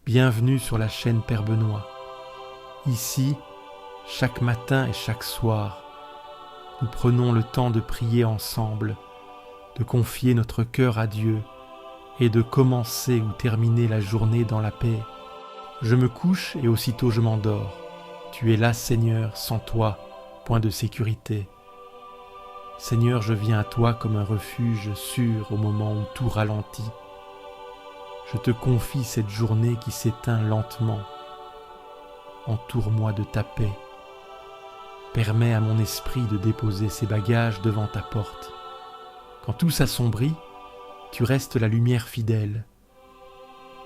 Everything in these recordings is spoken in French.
Bienvenue sur la chaîne Père Benoît. Ici, chaque matin et chaque soir, nous prenons le temps de prier ensemble, de confier notre cœur à Dieu et de commencer ou terminer la journée dans la paix. Je me couche et aussitôt je m'endors. Tu es là, Seigneur, sans toi, point de sécurité. Seigneur, je viens à toi comme un refuge sûr au moment où tout ralentit. Je te confie cette journée qui s'éteint lentement. Entoure-moi de ta paix. Permets à mon esprit de déposer ses bagages devant ta porte. Quand tout s'assombrit, tu restes la lumière fidèle.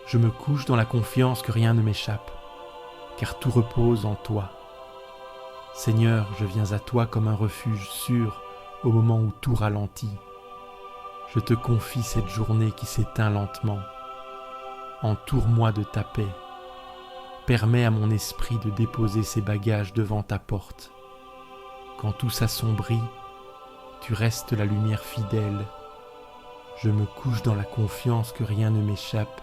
Je me couche dans la confiance que rien ne m'échappe, car tout repose en toi. Seigneur, je viens à toi comme un refuge sûr au moment où tout ralentit. Je te confie cette journée qui s'éteint lentement. Entoure-moi de ta paix. Permets à mon esprit de déposer ses bagages devant ta porte. Quand tout s'assombrit, tu restes la lumière fidèle. Je me couche dans la confiance que rien ne m'échappe,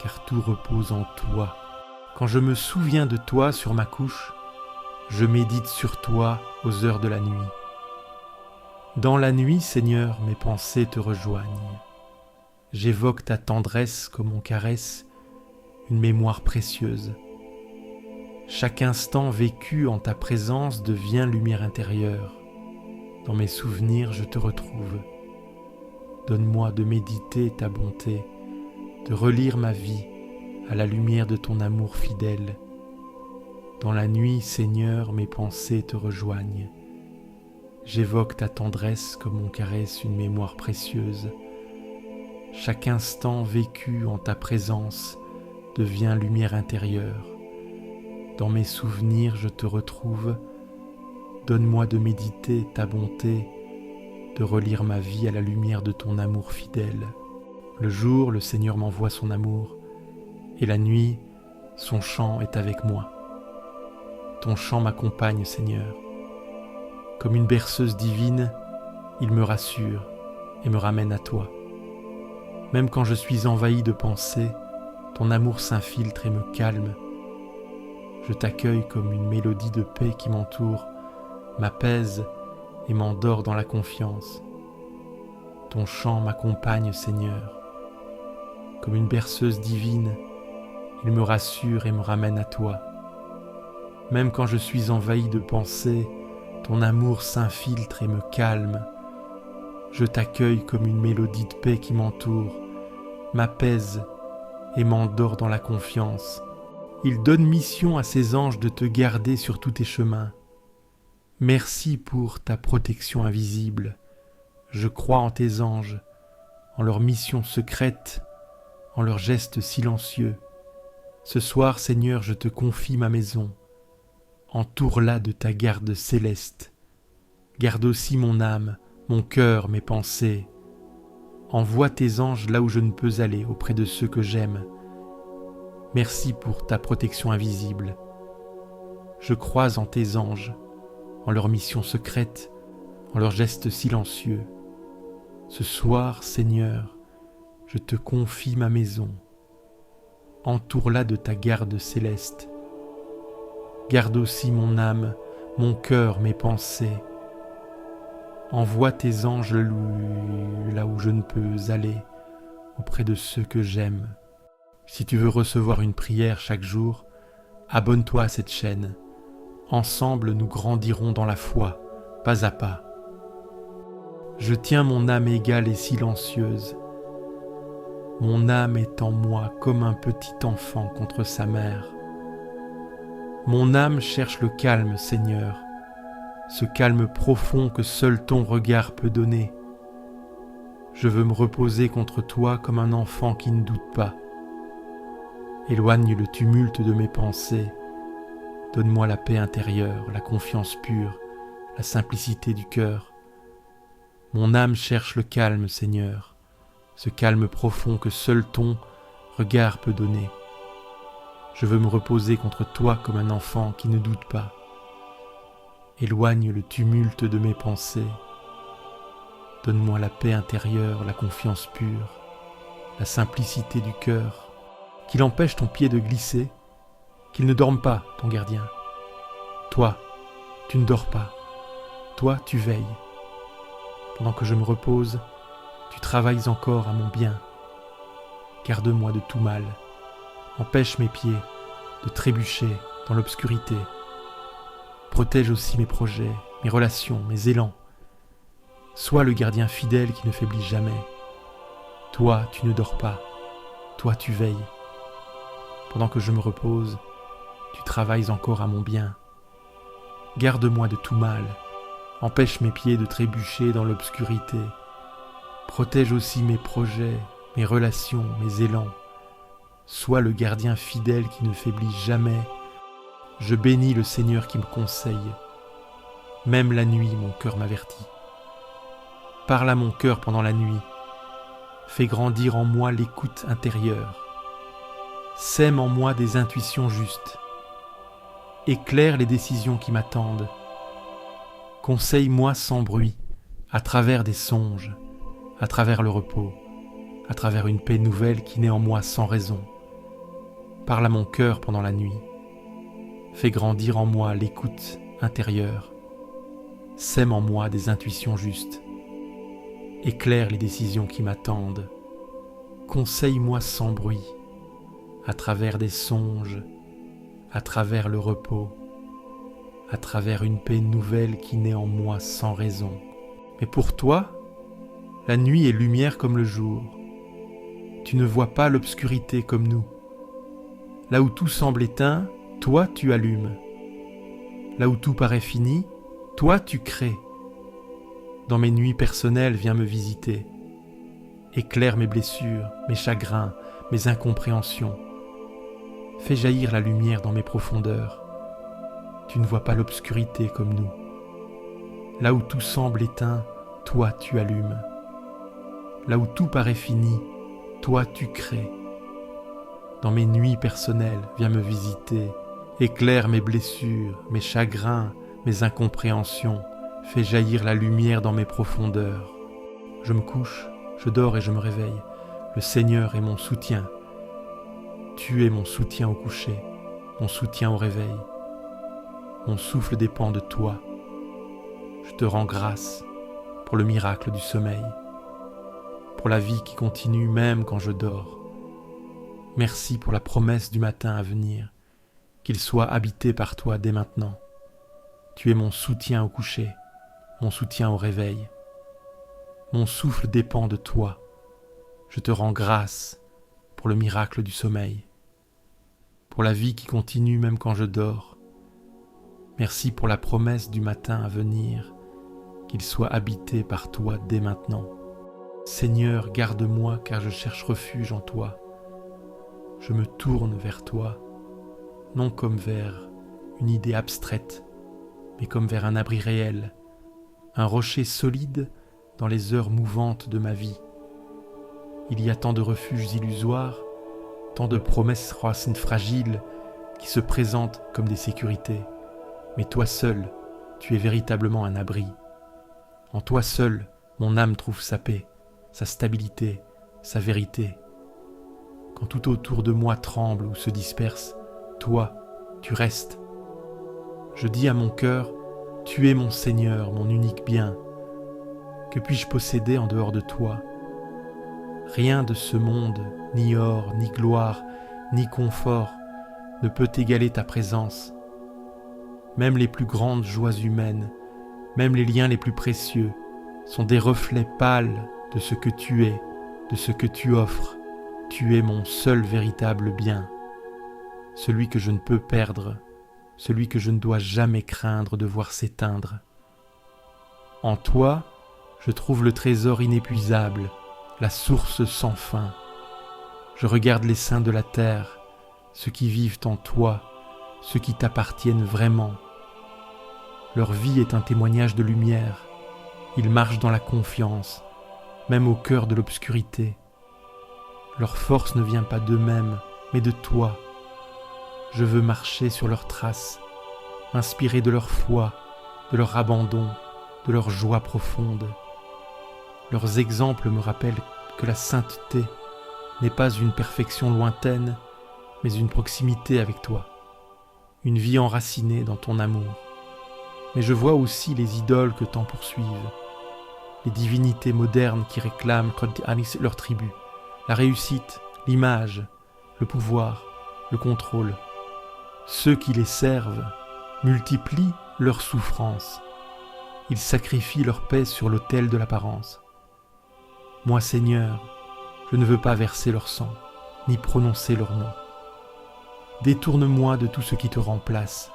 car tout repose en toi. Quand je me souviens de toi sur ma couche, je médite sur toi aux heures de la nuit. Dans la nuit, Seigneur, mes pensées te rejoignent. J'évoque ta tendresse comme on caresse une mémoire précieuse. Chaque instant vécu en ta présence devient lumière intérieure. Dans mes souvenirs, je te retrouve. Donne-moi de méditer ta bonté, de relire ma vie à la lumière de ton amour fidèle. Dans la nuit, Seigneur, mes pensées te rejoignent. J'évoque ta tendresse comme on caresse une mémoire précieuse. Chaque instant vécu en ta présence devient lumière intérieure. Dans mes souvenirs, je te retrouve. Donne-moi de méditer ta bonté, de relire ma vie à la lumière de ton amour fidèle. Le jour, le Seigneur m'envoie son amour, et la nuit, son chant est avec moi. Ton chant m'accompagne, Seigneur. Comme une berceuse divine, il me rassure et me ramène à toi. Même quand je suis envahi de pensées, ton amour s'infiltre et me calme. Je t'accueille comme une mélodie de paix qui m'entoure, m'apaise et m'endort dans la confiance. Ton chant m'accompagne, Seigneur. Comme une berceuse divine, il me rassure et me ramène à toi. Même quand je suis envahi de pensées, ton amour s'infiltre et me calme. Je t'accueille comme une mélodie de paix qui m'entoure, m'apaise et m'endort dans la confiance. Il donne mission à ses anges de te garder sur tous tes chemins. Merci pour ta protection invisible. Je crois en tes anges, en leur mission secrète, en leurs gestes silencieux. Ce soir, Seigneur, je te confie ma maison. Entoure-la de ta garde céleste. Garde aussi mon âme, mon cœur, mes pensées. Envoie tes anges là où je ne peux aller, auprès de ceux que j'aime. Merci pour ta protection invisible. Je crois en tes anges, en leur mission secrète, en leurs gestes silencieux. Ce soir, Seigneur, je te confie ma maison. Entoure-la de ta garde céleste. Garde aussi mon âme, mon cœur, mes pensées. Envoie tes anges là où je ne peux aller, auprès de ceux que j'aime. Si tu veux recevoir une prière chaque jour, abonne-toi à cette chaîne. Ensemble, nous grandirons dans la foi, pas à pas. Je tiens mon âme égale et silencieuse. Mon âme est en moi comme un petit enfant contre sa mère. Mon âme cherche le calme, Seigneur, ce calme profond que seul ton regard peut donner. Je veux me reposer contre toi comme un enfant qui ne doute pas. Éloigne le tumulte de mes pensées. Donne-moi la paix intérieure, la confiance pure, la simplicité du cœur. Mon âme cherche le calme, Seigneur, ce calme profond que seul ton regard peut donner. Je veux me reposer contre toi comme un enfant qui ne doute pas. Éloigne le tumulte de mes pensées. Donne-moi la paix intérieure, la confiance pure, la simplicité du cœur. qu'il empêche ton pied de glisser, qu'il ne dorme pas, ton gardien. Toi, tu ne dors pas. Toi, tu veilles. Pendant que je me repose, tu travailles encore à mon bien. Garde-moi de tout mal. Empêche mes pieds de trébucher dans l'obscurité. Protège aussi mes projets, mes relations, mes élans. Sois le gardien fidèle qui ne faiblit jamais. Toi, tu ne dors pas. Toi, tu veilles. Pendant que je me repose, tu travailles encore à mon bien. Garde-moi de tout mal. Empêche mes pieds de trébucher dans l'obscurité. Protège aussi mes projets, mes relations, mes élans. Sois le gardien fidèle qui ne faiblit jamais. Je bénis le Seigneur qui me conseille. Même la nuit, mon cœur m'avertit. Parle à mon cœur pendant la nuit. Fais grandir en moi l'écoute intérieure. Sème en moi des intuitions justes. Éclaire les décisions qui m'attendent. Conseille-moi sans bruit, à travers des songes, à travers le repos, à travers une paix nouvelle qui naît en moi sans raison. Parle à mon cœur pendant la nuit. Fais grandir en moi l'écoute intérieure. Sème en moi des intuitions justes. Éclaire les décisions qui m'attendent. Conseille-moi sans bruit, à travers des songes, à travers le repos, à travers une paix nouvelle qui naît en moi sans raison. Mais pour toi, la nuit est lumière comme le jour. Tu ne vois pas l'obscurité comme nous. Là où tout semble éteint, toi tu allumes. Là où tout paraît fini, toi tu crées. Dans mes nuits personnelles, viens me visiter. Éclaire mes blessures, mes chagrins, mes incompréhensions. Fais jaillir la lumière dans mes profondeurs. Tu ne vois pas l'obscurité comme nous. Là où tout semble éteint, toi tu allumes. Là où tout paraît fini, toi tu crées. Dans mes nuits personnelles, viens me visiter. Éclaire mes blessures, mes chagrins, mes incompréhensions. Fais jaillir la lumière dans mes profondeurs. Je me couche, je dors et je me réveille. Le Seigneur est mon soutien. Tu es mon soutien au coucher, mon soutien au réveil. Mon souffle dépend de toi. Je te rends grâce pour le miracle du sommeil, pour la vie qui continue même quand je dors. Merci pour la promesse du matin à venir, qu'il soit habité par toi dès maintenant. Tu es mon soutien au coucher, mon soutien au réveil. Mon souffle dépend de toi. Je te rends grâce pour le miracle du sommeil, pour la vie qui continue même quand je dors. Merci pour la promesse du matin à venir, qu'il soit habité par toi dès maintenant. Seigneur, garde-moi car je cherche refuge en toi. Je me tourne vers toi, non comme vers une idée abstraite, mais comme vers un abri réel, un rocher solide dans les heures mouvantes de ma vie. Il y a tant de refuges illusoires, tant de promesses racines fragiles qui se présentent comme des sécurités. Mais toi seul, tu es véritablement un abri. En toi seul, mon âme trouve sa paix, sa stabilité, sa vérité. Quand tout autour de moi tremble ou se disperse, toi, tu restes. Je dis à mon cœur, tu es mon Seigneur, mon unique bien. Que puis-je posséder en dehors de toi ? Rien de ce monde, ni or, ni gloire, ni confort, ne peut égaler ta présence. Même les plus grandes joies humaines, même les liens les plus précieux, sont des reflets pâles de ce que tu es, de ce que tu offres. Tu es mon seul véritable bien, celui que je ne peux perdre, celui que je ne dois jamais craindre de voir s'éteindre. En toi, je trouve le trésor inépuisable, la source sans fin. Je regarde les saints de la terre, ceux qui vivent en toi, ceux qui t'appartiennent vraiment. Leur vie est un témoignage de lumière. Ils marchent dans la confiance, même au cœur de l'obscurité. Leur force ne vient pas d'eux-mêmes, mais de toi. Je veux marcher sur leurs traces, m'inspirer de leur foi, de leur abandon, de leur joie profonde. Leurs exemples me rappellent que la sainteté n'est pas une perfection lointaine, mais une proximité avec toi, une vie enracinée dans ton amour. Mais je vois aussi les idoles que t'en poursuivent, les divinités modernes qui réclament leur tribu, la réussite, l'image, le pouvoir, le contrôle. Ceux qui les servent multiplient leurs souffrances. Ils sacrifient leur paix sur l'autel de l'apparence. Moi, Seigneur, je ne veux pas verser leur sang, ni prononcer leur nom. Détourne-moi de tout ce qui te remplace,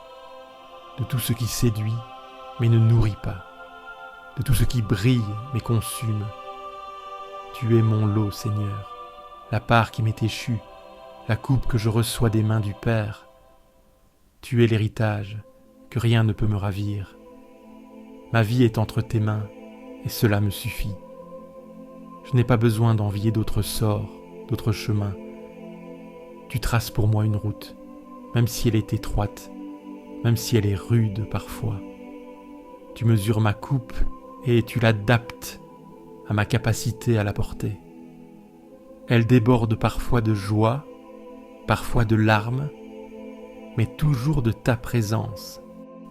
de tout ce qui séduit, mais ne nourrit pas, de tout ce qui brille, mais consume. Tu es mon lot, Seigneur, la part qui m'est échue, la coupe que je reçois des mains du Père. Tu es l'héritage, que rien ne peut me ravir. Ma vie est entre tes mains, et cela me suffit. Je n'ai pas besoin d'envier d'autres sorts, d'autres chemins. Tu traces pour moi une route, même si elle est étroite, même si elle est rude parfois. Tu mesures ma coupe et tu l'adaptes à ma capacité à la porter. Elle déborde parfois de joie, parfois de larmes, mais toujours de ta présence.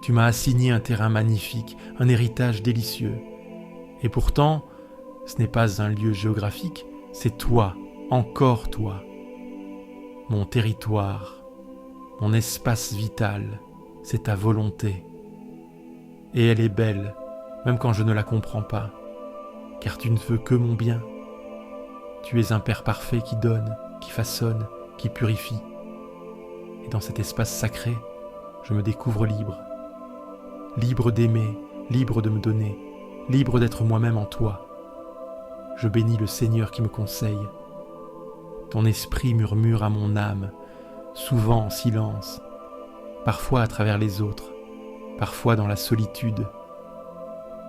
Tu m'as assigné un terrain magnifique, un héritage délicieux. Et pourtant, ce n'est pas un lieu géographique, c'est toi, encore toi. Mon territoire, mon espace vital, c'est ta volonté. Et elle est belle, même quand je ne la comprends pas, car tu ne veux que mon bien. Tu es un Père parfait qui donne, qui façonne, qui purifie. Et dans cet espace sacré, je me découvre libre. Libre d'aimer, libre de me donner, libre d'être moi-même en toi. Je bénis le Seigneur qui me conseille. Ton esprit murmure à mon âme, souvent en silence, parfois à travers les autres, parfois dans la solitude.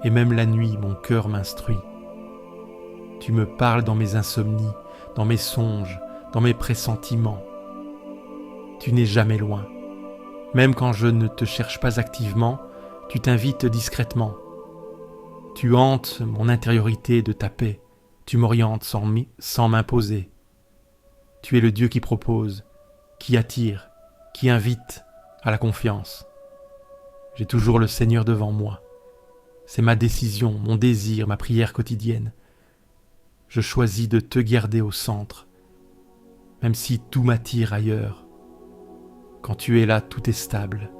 Et même la nuit, mon cœur m'instruit. Tu me parles dans mes insomnies, dans mes songes, dans mes pressentiments. Tu n'es jamais loin. Même quand je ne te cherche pas activement, tu t'invites discrètement. Tu hantes mon intériorité de ta paix. Tu m'orientes sans m'imposer. Tu es le Dieu qui propose, qui attire, qui invite à la confiance. J'ai toujours le Seigneur devant moi. C'est ma décision, mon désir, ma prière quotidienne. Je choisis de te garder au centre, même si tout m'attire ailleurs. Quand tu es là, tout est stable.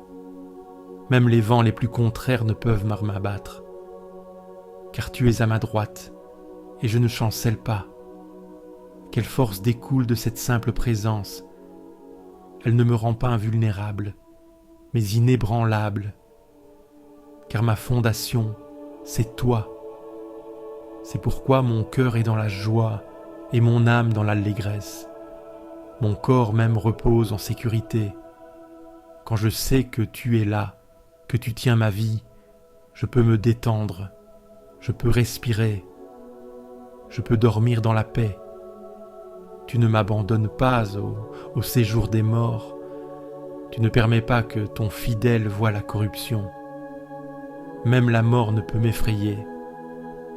Même les vents les plus contraires ne peuvent m'abattre. Car tu es à ma droite, et je ne chancelle pas. Quelle force découle de cette simple présence. Elle ne me rend pas invulnérable, mais inébranlable. Car ma fondation, c'est toi. C'est pourquoi mon cœur est dans la joie et mon âme dans l'allégresse. Mon corps même repose en sécurité. Quand je sais que tu es là, que tu tiens ma vie, je peux me détendre, je peux respirer, je peux dormir dans la paix. Tu ne m'abandonnes pas au séjour des morts. Tu ne permets pas que ton fidèle voie la corruption. Même la mort ne peut m'effrayer,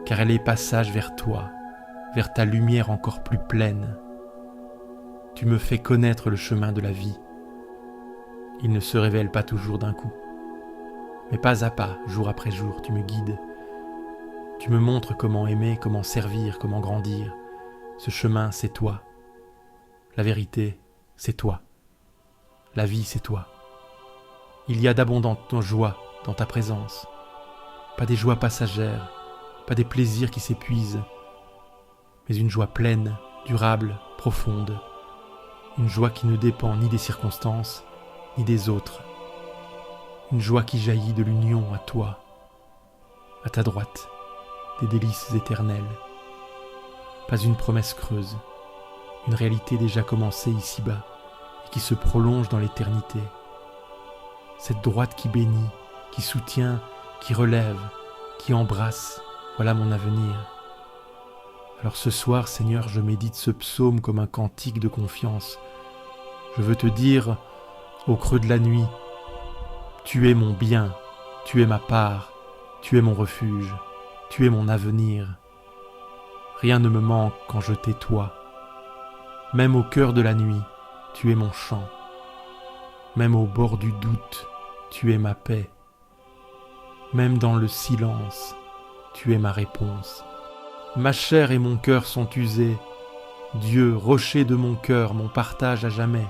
car elle est passage vers toi, vers ta lumière encore plus pleine. Tu me fais connaître le chemin de la vie. Il ne se révèle pas toujours d'un coup, mais pas à pas, jour après jour, tu me guides. Tu me montres comment aimer, comment servir, comment grandir. Ce chemin, c'est toi. La vérité, c'est toi. La vie, c'est toi. Il y a d'abondantes joies dans ta présence. Pas des joies passagères, pas des plaisirs qui s'épuisent, mais une joie pleine, durable, profonde. Une joie qui ne dépend ni des circonstances, ni des autres. Une joie qui jaillit de l'union à toi, à ta droite, des délices éternelles. Pas une promesse creuse, une réalité déjà commencée ici-bas et qui se prolonge dans l'éternité. Cette droite qui bénit, qui soutient, qui relève, qui embrasse, voilà mon avenir. Alors ce soir, Seigneur, je médite ce psaume comme un cantique de confiance. Je veux te dire, au creux de la nuit, tu es mon bien, tu es ma part, tu es mon refuge, tu es mon avenir. Rien ne me manque quand je t'ai toi. Même au cœur de la nuit, tu es mon chant. Même au bord du doute, tu es ma paix. Même dans le silence, tu es ma réponse. Ma chair et mon cœur sont usés. Dieu, rocher de mon cœur, mon partage à jamais.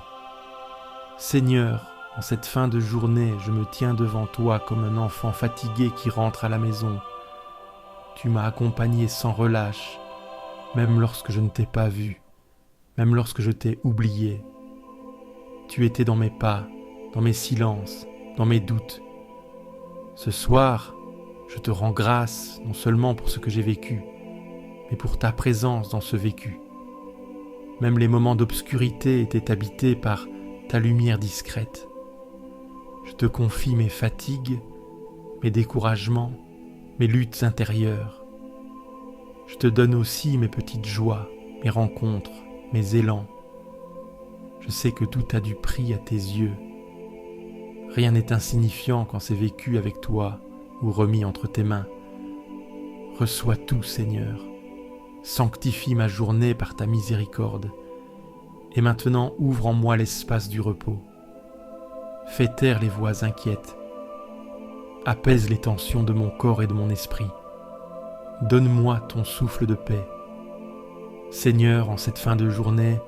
Seigneur, en cette fin de journée, je me tiens devant toi comme un enfant fatigué qui rentre à la maison. Tu m'as accompagné sans relâche, même lorsque je ne t'ai pas vu, même lorsque je t'ai oublié. Tu étais dans mes pas, dans mes silences, dans mes doutes. Ce soir, je te rends grâce non seulement pour ce que j'ai vécu, mais pour ta présence dans ce vécu. Même les moments d'obscurité étaient habités par ta lumière discrète. Je te confie mes fatigues, mes découragements, mes luttes intérieures. Je te donne aussi mes petites joies, mes rencontres, mes élans. Je sais que tout a du prix à tes yeux. Rien n'est insignifiant quand c'est vécu avec toi ou remis entre tes mains. Reçois tout, Seigneur. Sanctifie ma journée par ta miséricorde. Et maintenant ouvre en moi l'espace du repos. Fais taire les voix inquiètes. Apaise les tensions de mon corps et de mon esprit. Donne-moi ton souffle de paix. Seigneur, en cette fin de journée,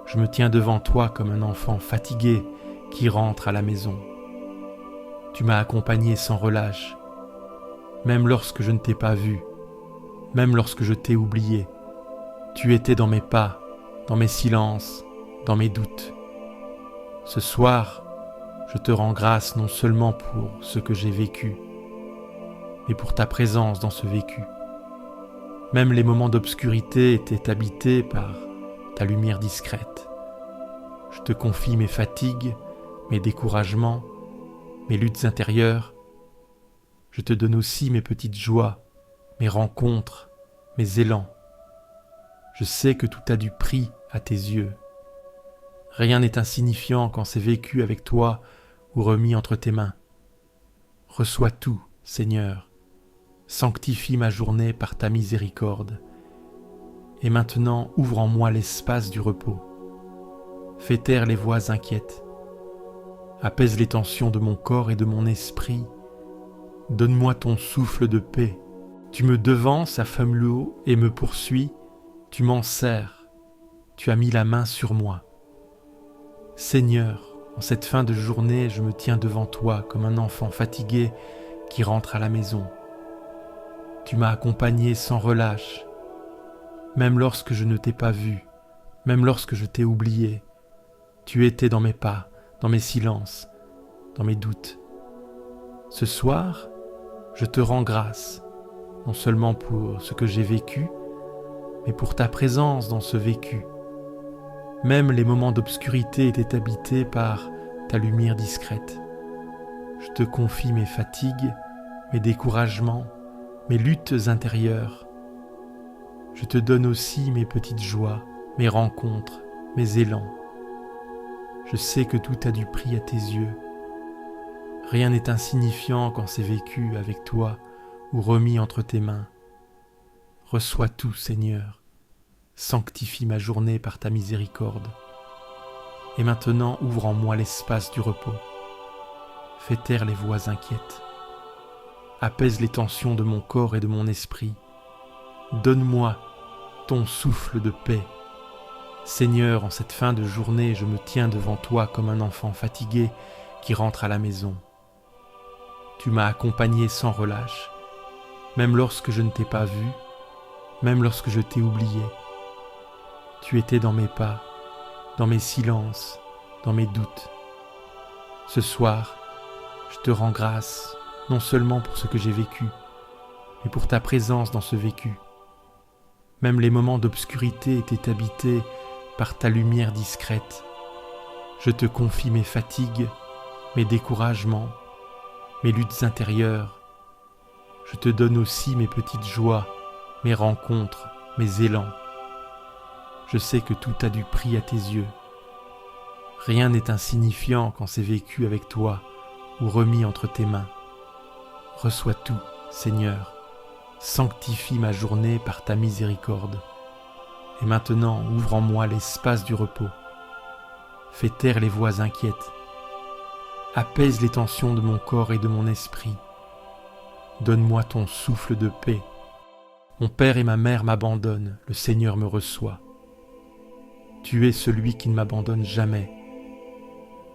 je me tiens devant toi comme un enfant fatigué qui rentre à la maison. Tu m'as accompagné sans relâche, même lorsque je ne t'ai pas vu, même lorsque je t'ai oublié. Tu étais dans mes pas, dans mes silences, dans mes doutes. Ce soir, je te rends grâce non seulement pour ce que j'ai vécu, mais pour ta présence dans ce vécu. Même les moments d'obscurité étaient habités par ta lumière discrète. Je te confie mes fatigues, mes découragements, mes luttes intérieures. Je te donne aussi mes petites joies, mes rencontres, mes élans. Je sais que tout a du prix à tes yeux. Rien n'est insignifiant quand c'est vécu avec toi ou remis entre tes mains. Reçois tout, Seigneur. Sanctifie ma journée par ta miséricorde. Et maintenant, ouvre en moi l'espace du repos. Fais taire les voix inquiètes. Apaise les tensions de mon corps et de mon esprit. Donne-moi ton souffle de paix. Tu me devances à flamme et me poursuis. Tu m'en serres. Tu as mis la main sur moi. Seigneur, en cette fin de journée, je me tiens devant toi comme un enfant fatigué qui rentre à la maison. Tu m'as accompagné sans relâche, même lorsque je ne t'ai pas vu, même lorsque je t'ai oublié. Tu étais dans mes pas, dans mes silences, dans mes doutes. Ce soir, je te rends grâce, non seulement pour ce que j'ai vécu, mais pour ta présence dans ce vécu. Même les moments d'obscurité étaient habités par ta lumière discrète. Je te confie mes fatigues, mes découragements, mes luttes intérieures. Je te donne aussi mes petites joies, mes rencontres, mes élans. Je sais que tout a du prix à tes yeux. Rien n'est insignifiant quand c'est vécu avec toi ou remis entre tes mains. Reçois tout, Seigneur. Sanctifie ma journée par ta miséricorde. Et maintenant ouvre en moi l'espace du repos. Fais taire les voix inquiètes. Apaise les tensions de mon corps et de mon esprit. Donne-moi ton souffle de paix. Seigneur, en cette fin de journée, je me tiens devant toi comme un enfant fatigué qui rentre à la maison. Tu m'as accompagné sans relâche, même lorsque je ne t'ai pas vu, même lorsque je t'ai oublié. Tu étais dans mes pas, dans mes silences, dans mes doutes. Ce soir, je te rends grâce, non seulement pour ce que j'ai vécu, mais pour ta présence dans ce vécu. Même les moments d'obscurité étaient habités par ta lumière discrète. Je te confie mes fatigues, mes découragements, mes luttes intérieures. Je te donne aussi mes petites joies, mes rencontres, mes élans. Je sais que tout a du prix à tes yeux. Rien n'est insignifiant quand c'est vécu avec toi ou remis entre tes mains. Reçois tout, Seigneur. Sanctifie ma journée par ta miséricorde. Et maintenant, ouvre en moi l'espace du repos. Fais taire les voix inquiètes. Apaise les tensions de mon corps et de mon esprit. Donne-moi ton souffle de paix. Mon père et ma mère m'abandonnent, le Seigneur me reçoit. Tu es celui qui ne m'abandonne jamais.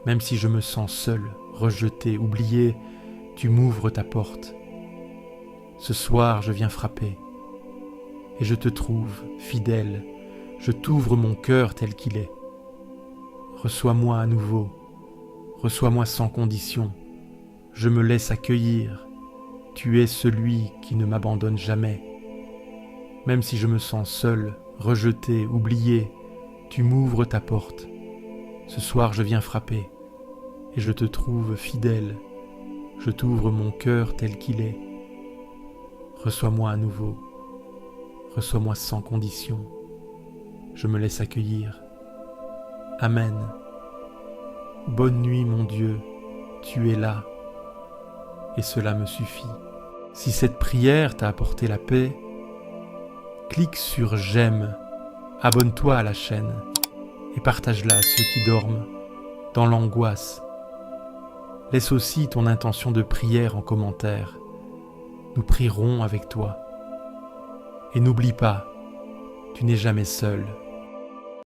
Même si je me sens seul, rejeté, oublié, tu m'ouvres ta porte. Ce soir, je viens frapper. Et je te trouve, fidèle, je t'ouvre mon cœur tel qu'il est. Reçois-moi à nouveau, reçois-moi sans condition. Je me laisse accueillir. Tu es celui qui ne m'abandonne jamais. Même si je me sens seul, rejeté, oublié, tu m'ouvres ta porte. Ce soir, je viens frapper. Et je te trouve fidèle. Je t'ouvre mon cœur tel qu'il est. Reçois-moi à nouveau. Reçois-moi sans condition. Je me laisse accueillir. Amen. Bonne nuit, mon Dieu, tu es là. Et cela me suffit. Si cette prière t'a apporté la paix, clique sur j'aime, abonne-toi à la chaîne et partage-la à ceux qui dorment dans l'angoisse. Laisse aussi ton intention de prière en commentaire. Nous prierons avec toi. Et n'oublie pas, tu n'es jamais seul.